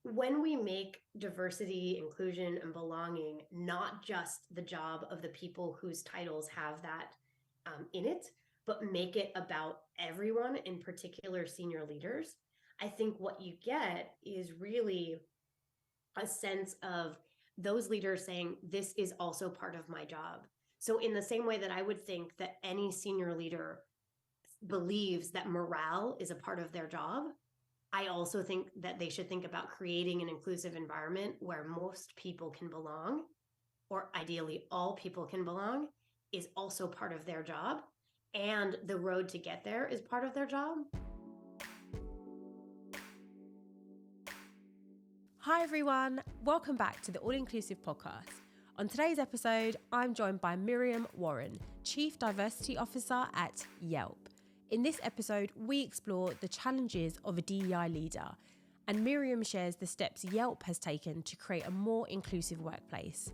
when we make diversity, inclusion, and belonging not just the job of the people whose titles have that in it, but make it about everyone, in particular senior leaders, I think what you get is really a sense of those leaders saying, this is also part of my job. So, in the same way that I would think that any senior leader believes that morale is a part of their job, I also think that they should think about creating an inclusive environment where most people can belong, or ideally all people can belong, is also part of their job. And the road to get there is part of their job. Hi everyone, welcome back to the All Inclusive podcast. On today's episode, I'm joined by Miriam Warren, Chief Diversity Officer at Yelp. In this episode, we explore the challenges of a DEI leader, and Miriam shares the steps Yelp has taken to create a more inclusive workplace.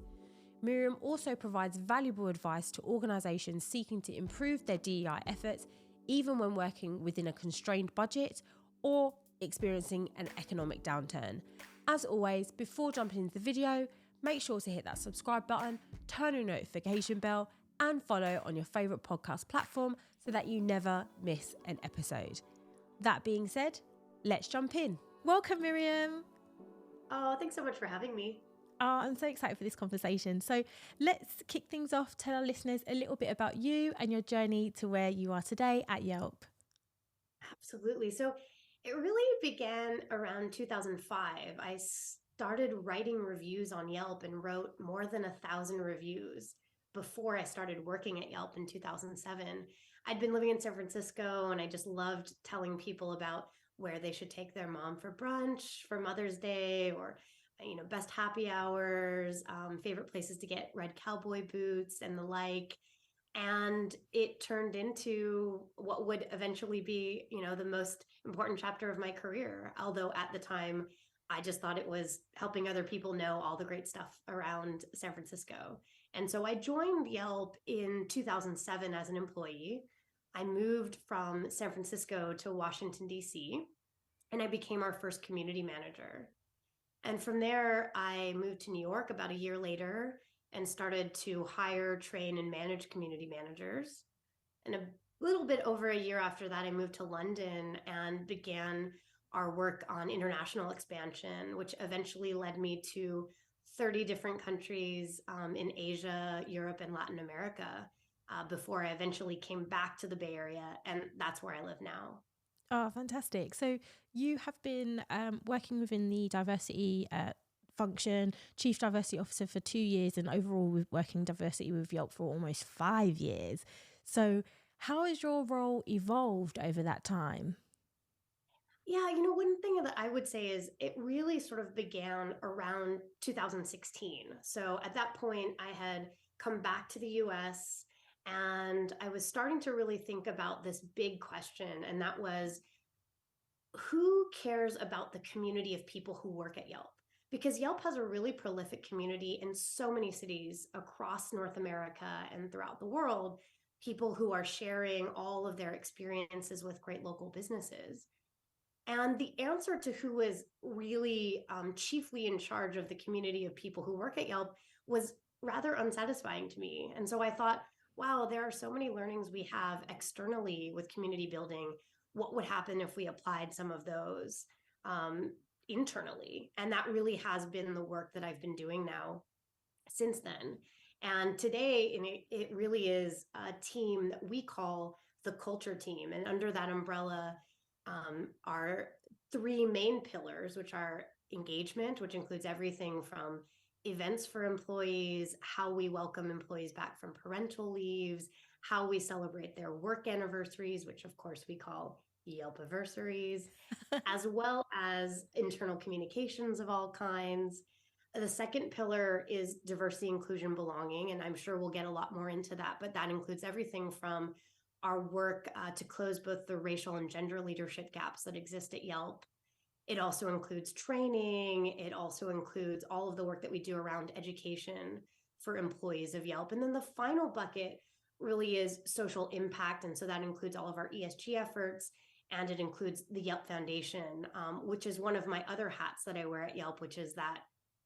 Miriam also provides valuable advice to organisations seeking to improve their DEI efforts, even when working within a constrained budget or experiencing an economic downturn. As always, before jumping into the video, make sure to hit that subscribe button, turn on your notification bell, and follow on your favourite podcast platform so that you never miss an episode. That being said, let's jump in. Welcome, Miriam. Oh, thanks so much for having me. Oh, I'm so excited for this conversation. So let's kick things off. Tell our listeners a little bit about you and your journey to where you are today at Yelp. Absolutely. So it really began around 2005. I started writing reviews on Yelp and wrote more than 1,000 reviews before I started working at Yelp in 2007. I'd been living in San Francisco and I just loved telling people about where they should take their mom for brunch for Mother's Day, or best happy hours, favorite places to get red cowboy boots and the like. And it turned into what would eventually be, the most important chapter of my career. Although at the time, I just thought it was helping other people know all the great stuff around San Francisco. And so I joined Yelp in 2007 as an employee. I moved from San Francisco to Washington, D.C., and I became our first community manager. And from there, I moved to New York about a year later and started to hire, train, and manage community managers. And a little bit over a year after that, I moved to London and began our work on international expansion, which eventually led me to 30 different countries in Asia, Europe, and Latin America before I eventually came back to the Bay Area. And that's where I live now. Oh, fantastic. So you have been working within the diversity function, Chief Diversity Officer for 2 years, and overall working diversity with Yelp for almost 5 years. So how has your role evolved over that time? Yeah, one thing that I would say is it really sort of began around 2016. So at that point, I had come back to the US and I was starting to really think about this big question, and that was, who cares about the community of people who work at Yelp? Because Yelp has a really prolific community in so many cities across North America and throughout the world, people who are sharing all of their experiences with great local businesses. And the answer to who is really chiefly in charge of the community of people who work at Yelp was rather unsatisfying to me. And so I thought, wow, there are so many learnings we have externally with community building. What would happen if we applied some of those internally? And that really has been the work that I've been doing now since then. And today, it really is a team that we call the culture team. And under that umbrella are three main pillars, which are engagement, which includes everything from events for employees, how we welcome employees back from parental leaves, how we celebrate their work anniversaries, which of course we call Yelp anniversaries, as well as internal communications of all kinds. The second pillar is diversity, inclusion, belonging, and I'm sure we'll get a lot more into that, but that includes everything from our work to close both the racial and gender leadership gaps that exist at Yelp. It also includes training. It also includes all of the work that we do around education for employees of Yelp. And then the final bucket really is social impact. And so that includes all of our ESG efforts and it includes the Yelp Foundation, which is one of my other hats that I wear at Yelp, which is that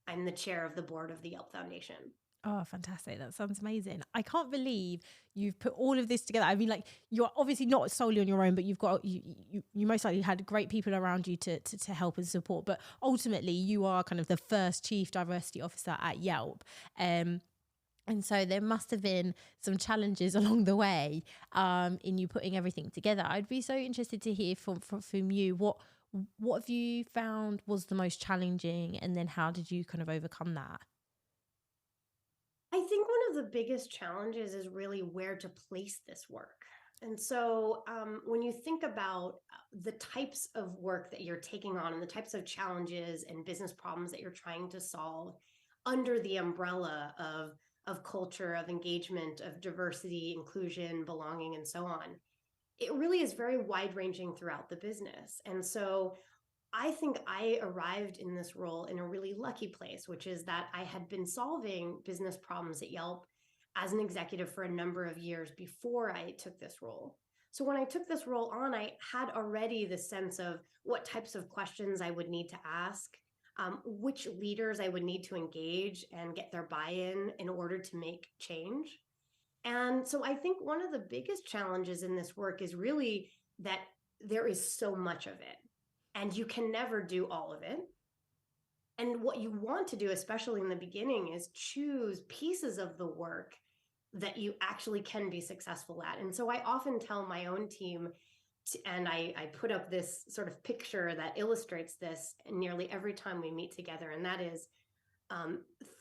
I'm the chair of the board of the Yelp Foundation. Oh, fantastic. That sounds amazing. I can't believe you've put all of this together. I mean, like, you're obviously not solely on your own, but you've got, you most likely had great people around you to help and support. But ultimately, you are kind of the first chief diversity officer at Yelp. And so there must have been some challenges along the way in you putting everything together. I'd be so interested to hear from you. What have you found was the most challenging, and then how did you kind of overcome that? I think one of the biggest challenges is really where to place this work. And so when you think about the types of work that you're taking on and the types of challenges and business problems that you're trying to solve under the umbrella of culture, of engagement, of diversity, inclusion, belonging, and so on, it really is very wide ranging throughout the business. And so I think I arrived in this role in a really lucky place, which is that I had been solving business problems at Yelp as an executive for a number of years before I took this role. So when I took this role on, I had already the sense of what types of questions I would need to ask, which leaders I would need to engage and get their buy-in order to make change. And so I think one of the biggest challenges in this work is really that there is so much of it, and you can never do all of it. And what you want to do, especially in the beginning, is choose pieces of the work that you actually can be successful at. And so I often tell my own team, and I put up this sort of picture that illustrates this nearly every time we meet together, and that is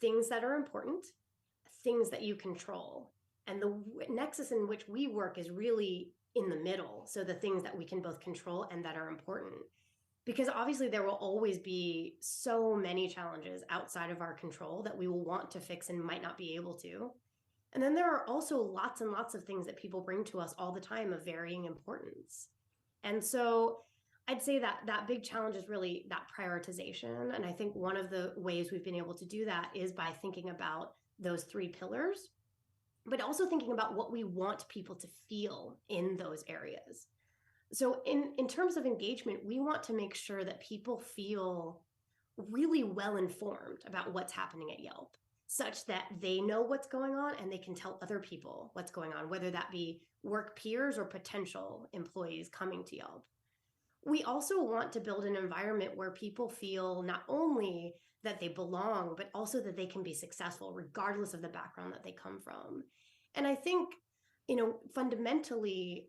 things that are important, things that you control. And the nexus in which we work is really in the middle. So the things that we can both control and that are important. Because obviously there will always be so many challenges outside of our control that we will want to fix and might not be able to. And then there are also lots and lots of things that people bring to us all the time of varying importance. And so I'd say that that big challenge is really that prioritization. And I think one of the ways we've been able to do that is by thinking about those three pillars, but also thinking about what we want people to feel in those areas. So in terms of engagement, we want to make sure that people feel really well informed about what's happening at Yelp, such that they know what's going on and they can tell other people what's going on, whether that be work peers or potential employees coming to Yelp. We also want to build an environment where people feel not only that they belong, but also that they can be successful regardless of the background that they come from. And I think, fundamentally,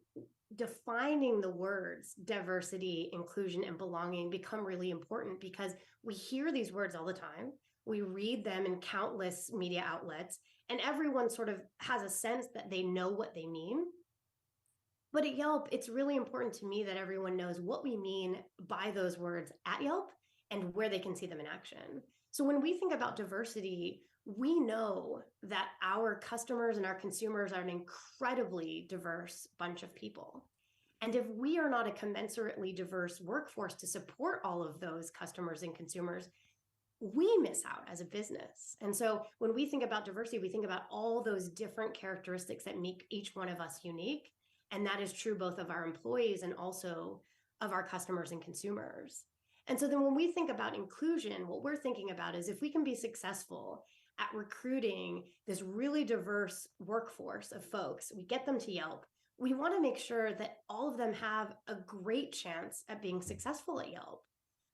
defining the words diversity, inclusion, and belonging become really important because we hear these words all the time. We read them in countless media outlets, and everyone sort of has a sense that they know what they mean. But at Yelp, it's really important to me that everyone knows what we mean by those words at Yelp and where they can see them in action. So when we think about diversity, we know that our customers and our consumers are an incredibly diverse bunch of people. And if we are not a commensurately diverse workforce to support all of those customers and consumers, we miss out as a business. And so when we think about diversity, we think about all those different characteristics that make each one of us unique. And that is true both of our employees and also of our customers and consumers. And so then when we think about inclusion, what we're thinking about is if we can be successful at recruiting this really diverse workforce of folks, we get them to Yelp, we want to make sure that all of them have a great chance at being successful at Yelp.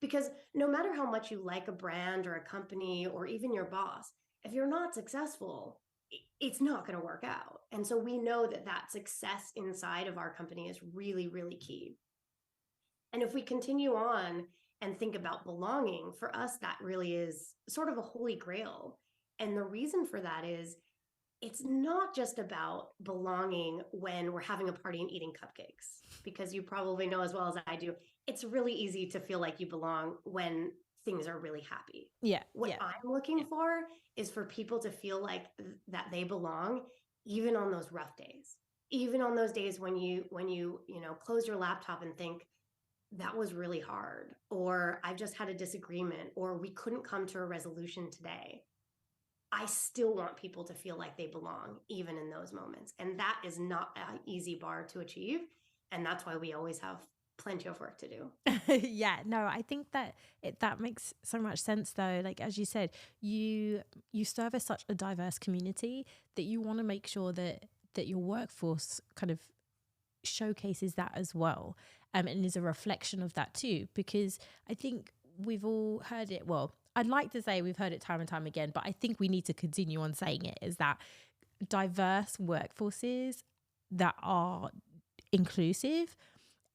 Because no matter how much you like a brand or a company or even your boss, if you're not successful, it's not going to work out. And so we know that that success inside of our company is really, really key. And if we continue on and think about belonging, for us, that really is sort of a holy grail. And the reason for that is it's not just about belonging when we're having a party and eating cupcakes, because you probably know as well as I do, it's really easy to feel like you belong when things are really happy. Yeah. What I'm looking for is for people to feel like that they belong, even on those rough days, even on those days when you close your laptop and think that was really hard, or I've just had a disagreement, or we couldn't come to a resolution today. I still want people to feel like they belong, even in those moments. And that is not an easy bar to achieve. And that's why we always have plenty of work to do. Yeah, no, I think that that makes so much sense though. Like as you said, you service such a diverse community that you want to make sure that your workforce kind of showcases that as well, and is a reflection of that too. Because I think we've all heard it. Well, I'd like to say we've heard it time and time again, but I think we need to continue on saying it. Is that diverse workforces that are inclusive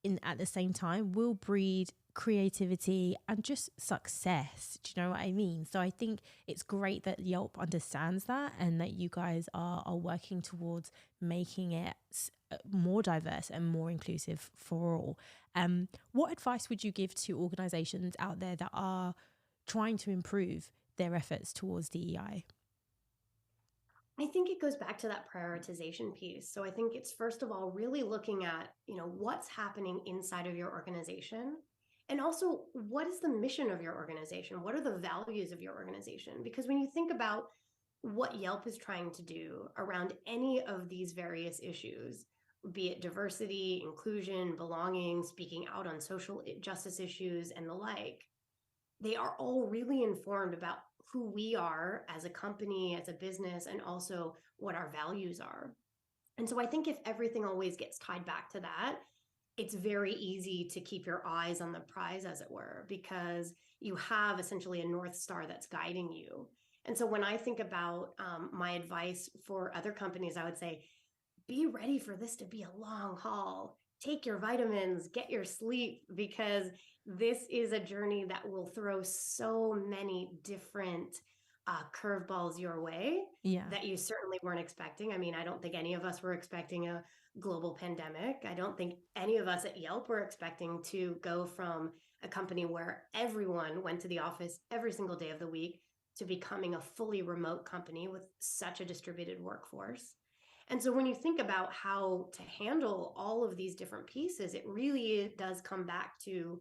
in at the same time will breed creativity and just success. Do you know what I mean? So I think it's great that Yelp understands that and that you guys are working towards making it more diverse and more inclusive for all. What advice would you give to organizations out there that are trying to improve their efforts towards DEI? I think it goes back to that prioritization piece. So I think it's first of all really looking at, what's happening inside of your organization, and also what is the mission of your organization? What are the values of your organization? Because when you think about what Yelp is trying to do around any of these various issues, be it diversity, inclusion, belonging, speaking out on social justice issues and the like, they are all really informed about who we are as a company, as a business, and also what our values are. And so I think if everything always gets tied back to that, it's very easy to keep your eyes on the prize, as it were, because you have essentially a North Star that's guiding you. And so when I think about my advice for other companies, I would say, be ready for this to be a long haul. Take your vitamins, get your sleep, because this is a journey that will throw so many different curveballs your way Yeah. that you certainly weren't expecting. I mean, I don't think any of us were expecting a global pandemic. I don't think any of us at Yelp were expecting to go from a company where everyone went to the office every single day of the week to becoming a fully remote company with such a distributed workforce. And so when you think about how to handle all of these different pieces, it really does come back to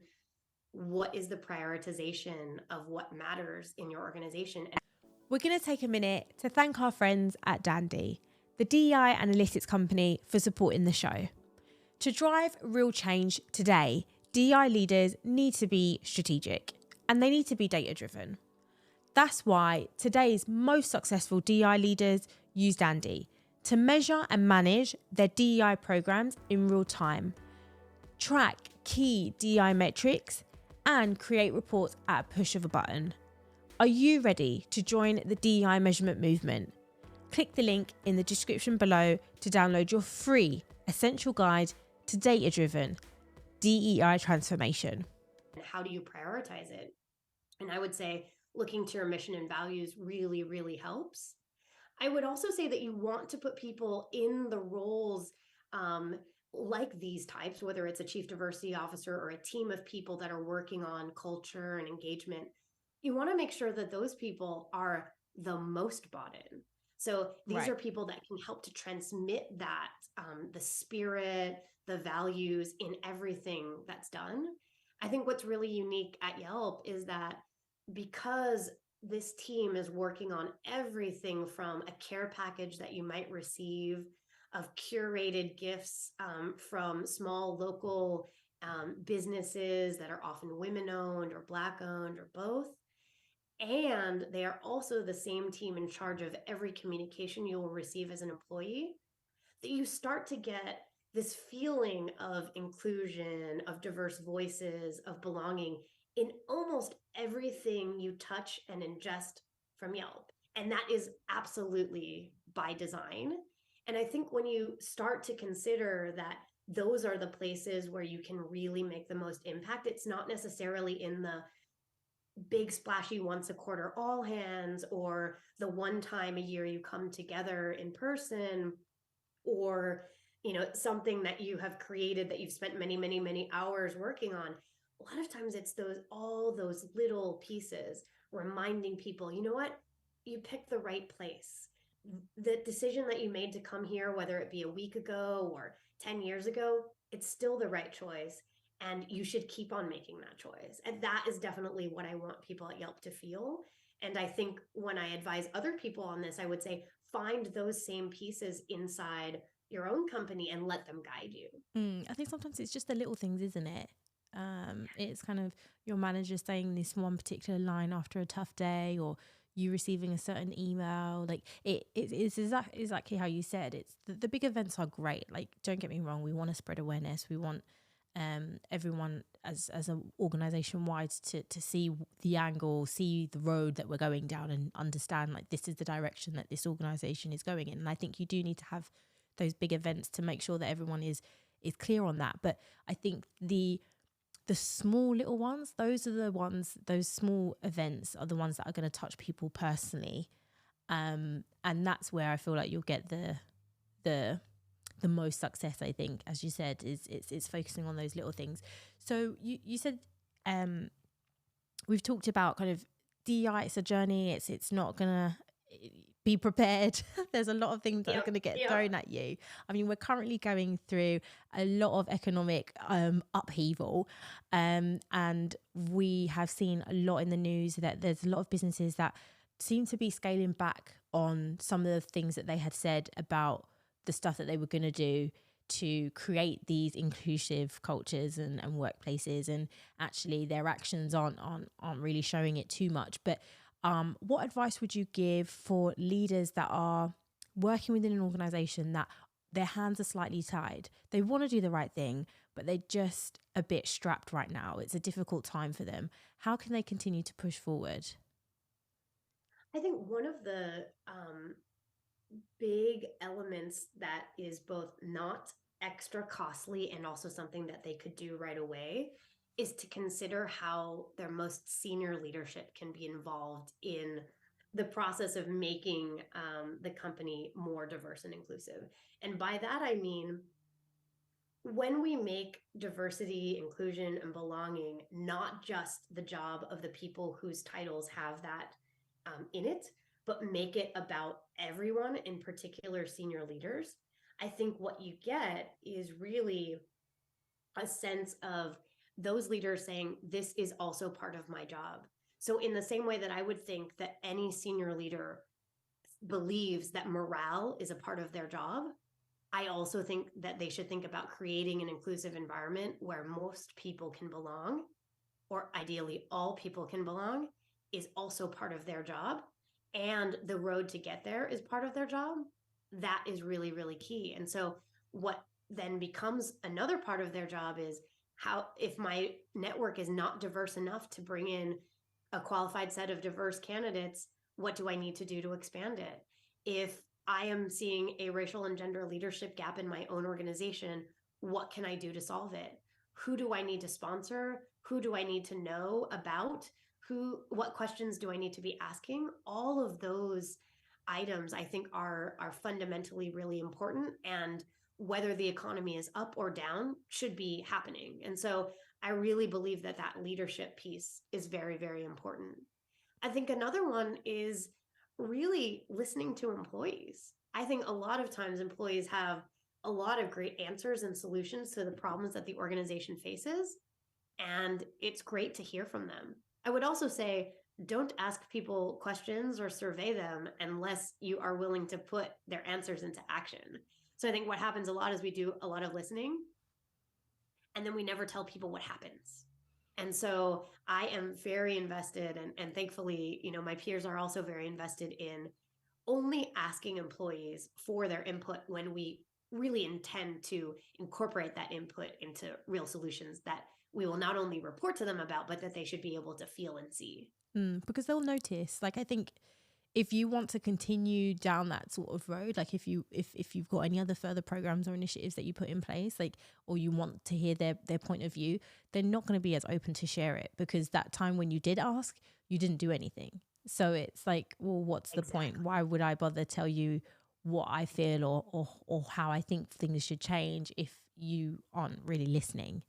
what is the prioritization of what matters in your organization. We're going to take a minute to thank our friends at Dandi, the DEI analytics company, for supporting the show. To drive real change today, DEI leaders need to be strategic and they need to be data driven. That's why today's most successful DEI leaders use Dandi to measure and manage their DEI programs in real time, track key DEI metrics, and create reports at a push of a button. Are you ready to join the DEI measurement movement? Click the link in the description below to download your free essential guide to data-driven DEI transformation. How do you prioritize it? And I would say looking to your mission and values really, really helps. I would also say that you want to put people in the roles like these types, whether it's a chief diversity officer or a team of people that are working on culture and engagement. You want to make sure that those people are the most bought in. So these Right. are people that can help to transmit that, the spirit, the values in everything that's done. I think what's really unique at Yelp is that because this team is working on everything from a care package that you might receive, of curated gifts from small local businesses that are often women owned or Black owned or both. And they are also the same team in charge of every communication you will receive as an employee, that you start to get this feeling of inclusion, of diverse voices, of belonging in almost everything you touch and ingest from Yelp. And that is absolutely by design. And I think when you start to consider that those are the places where you can really make the most impact, it's not necessarily in the big splashy once a quarter all hands or the one time a year you come together in person, or something that you have created that you've spent many, many, many hours working on. A lot of times it's all those little pieces reminding people, you know what, you picked the right place. The decision that you made to come here, whether it be a week ago or 10 years ago, it's still the right choice, and you should keep on making that choice. And that is definitely what I want people at Yelp to feel. And I think when I advise other people on this, I would say find those same pieces inside your own company and let them guide you. I think sometimes it's just the little things, isn't it? It's kind of your manager saying this one particular line after a tough day, or you receiving a certain email. Like it's exactly how you said. It's the big events are great. Like, don't get me wrong, we want to spread awareness. We want everyone as an organization wide to see the angle, see the road that we're going down, and understand like this is the direction that this organization is going in. And I think you do need to have those big events to make sure that everyone is clear on that. But I think the small little ones, those small events are the ones that are going to touch people personally. And that's where I feel like you'll get the most success, I think, as you said, is it's focusing on those little things. So you said we've talked about kind of DEI, it's a journey, it's not gonna be prepared. There's a lot of things that are going to get thrown at you. I mean, we're currently going through a lot of economic upheaval, and we have seen a lot in the news that there's a lot of businesses that seem to be scaling back on some of the things that they had said about the stuff that they were going to do to create these inclusive cultures and workplaces, and actually their actions aren't really showing it too much. But what advice would you give for leaders that are working within an organization that their hands are slightly tied? They want to do the right thing, but they're just a bit strapped right now. It's a difficult time for them. How can they continue to push forward? I think one of the big elements that is both not extra costly and also something that they could do right away is to consider how their most senior leadership can be involved in the process of making the company more diverse and inclusive. And by that, I mean, when we make diversity, inclusion, and belonging not just the job of the people whose titles have that in it, but make it about everyone, in particular senior leaders, I think what you get is really a sense of those leaders saying, this is also part of my job. So in the same way that I would think that any senior leader believes that morale is a part of their job, I also think that they should think about creating an inclusive environment where most people can belong, or ideally all people can belong, is also part of their job. And the road to get there is part of their job. That is really, really key. And so what then becomes another part of their job is, how, if my network is not diverse enough to bring in a qualified set of diverse candidates, what do I need to do to expand it? If I am seeing a racial and gender leadership gap in my own organization, what can I do to solve it? Who do I need to sponsor? Who do I need to know about? What questions do I need to be asking? All of those items, I think, are fundamentally really important, and whether the economy is up or down should be happening. And so I really believe that leadership piece is very, very important. I think another one is really listening to employees. I think a lot of times employees have a lot of great answers and solutions to the problems that the organization faces, and it's great to hear from them. I would also say, don't ask people questions or survey them unless you are willing to put their answers into action. So I think what happens a lot is we do a lot of listening, and then we never tell people what happens. And so I am very invested, and thankfully, my peers are also very invested in only asking employees for their input when we really intend to incorporate that input into real solutions that we will not only report to them about, but that they should be able to feel and see. Because they'll notice. Like, I think if you want to continue down that sort of road, like if you've got any other further programs or initiatives that you put in place, like, or you want to hear their point of view, they're not going to be as open to share it, because that time when you did ask, you didn't do anything. So it's like, well, what's the point? Why would I bother tell you what I feel or how I think things should change if you aren't really listening?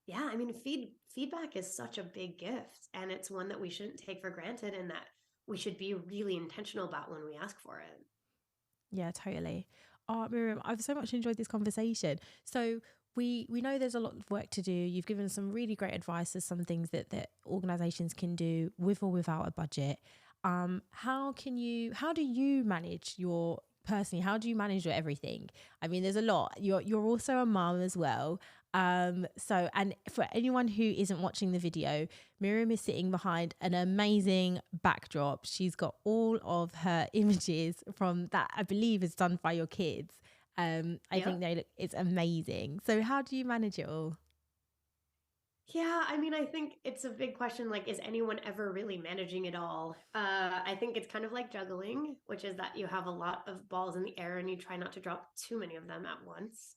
Yeah, I mean, feedback is such a big gift, and it's one that we shouldn't take for granted, and that we should be really intentional about when we ask for it. Yeah, totally. Oh, Miriam, I've so much enjoyed this conversation. So we know there's a lot of work to do. You've given some really great advice as some things that organizations can do with or without a budget. How do you manage your personally, how do you manage your everything? I mean, there's a lot. You're also a mom as well. So, and for anyone who isn't watching the video, Miriam is sitting behind an amazing backdrop. She's got all of her images from that, I believe, is done by your kids. I think it's amazing. So how do you manage it all? Yeah, I mean, I think it's a big question. Like, is anyone ever really managing it all? I think it's kind of like juggling, which is that you have a lot of balls in the air and you try not to drop too many of them at once.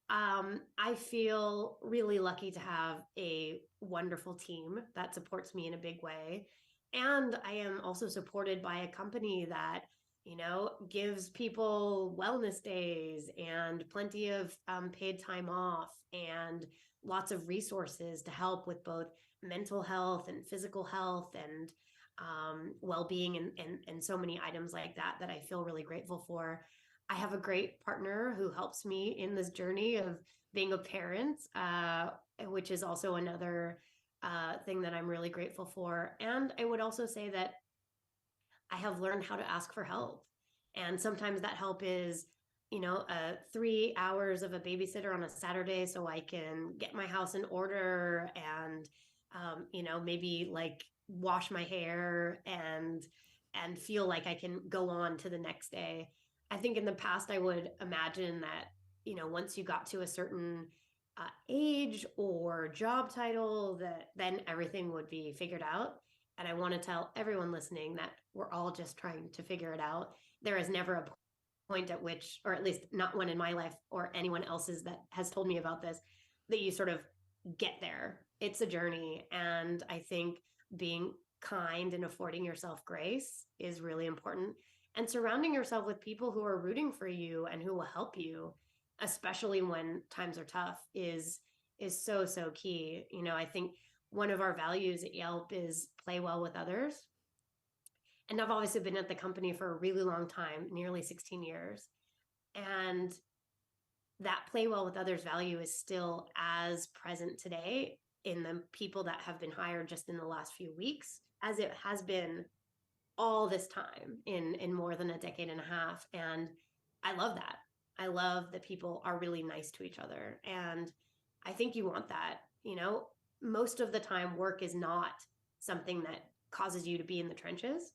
I feel really lucky to have a wonderful team that supports me in a big way. And I am also supported by a company that, gives people wellness days and plenty of paid time off and lots of resources to help with both mental health and physical health and well-being and so many items like that I feel really grateful for. I have a great partner who helps me in this journey of being a parent, which is also another thing that I'm really grateful for. And I would also say that I have learned how to ask for help. And sometimes that help is, 3 hours of a babysitter on a Saturday so I can get my house in order and, maybe like wash my hair and feel like I can go on to the next day. I think in the past I would imagine that, once you got to a certain age or job title, that then everything would be figured out. And I want to tell everyone listening that we're all just trying to figure it out. There is never a point at which, or at least not one in my life or anyone else's that has told me about this, that you sort of get there. It's a journey. And I think being kind and affording yourself grace is really important. And surrounding yourself with people who are rooting for you and who will help you, especially when times are tough, is so key. I think one of our values at Yelp is play well with others. And I've obviously been at the company for a really long time, nearly 16 years. And that play well with others value is still as present today in the people that have been hired just in the last few weeks as it has been all this time in more than a decade and a half. And I love that. I love that people are really nice to each other. And I think you want that. Most of the time, work is not something that causes you to be in the trenches.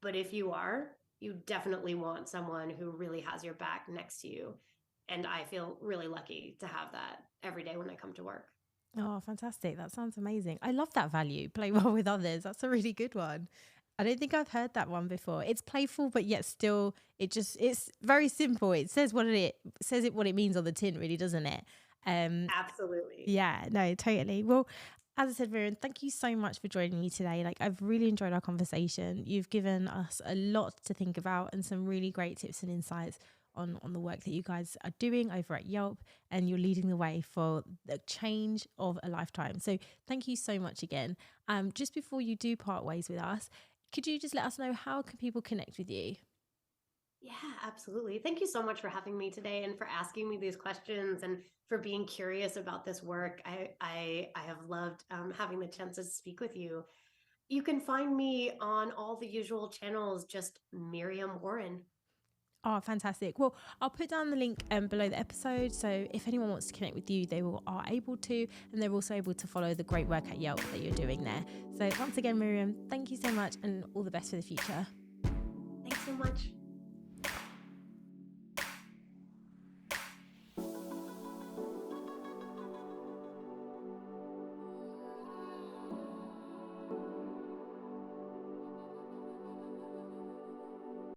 But if you are, you definitely want someone who really has your back next to you. And I feel really lucky to have that every day when I come to work. Oh, fantastic. That sounds amazing. I love that value. Play well with others. That's a really good one. I don't think I've heard that one before. It's playful, but yet still, it's very simple. It says what it means on the tin, really, doesn't it? Absolutely. Yeah, no, totally. Well, as I said, Miriam, thank you so much for joining me today. Like, I've really enjoyed our conversation. You've given us a lot to think about and some really great tips and insights on the work that you guys are doing over at Yelp, and you're leading the way for the change of a lifetime. So thank you so much again. Just before you do part ways with us, could you just let us know how can people connect with you? Yeah, absolutely. Thank you so much for having me today and for asking me these questions and for being curious about this work. I have loved having the chance to speak with you. You can find me on all the usual channels, just Miriam Warren. Oh, fantastic. Well, I'll put down the link below the episode. So if anyone wants to connect with you, are able to, and they're also able to follow the great work at Yelp that you're doing there. So once again, Miriam, thank you so much and all the best for the future. Thanks so much.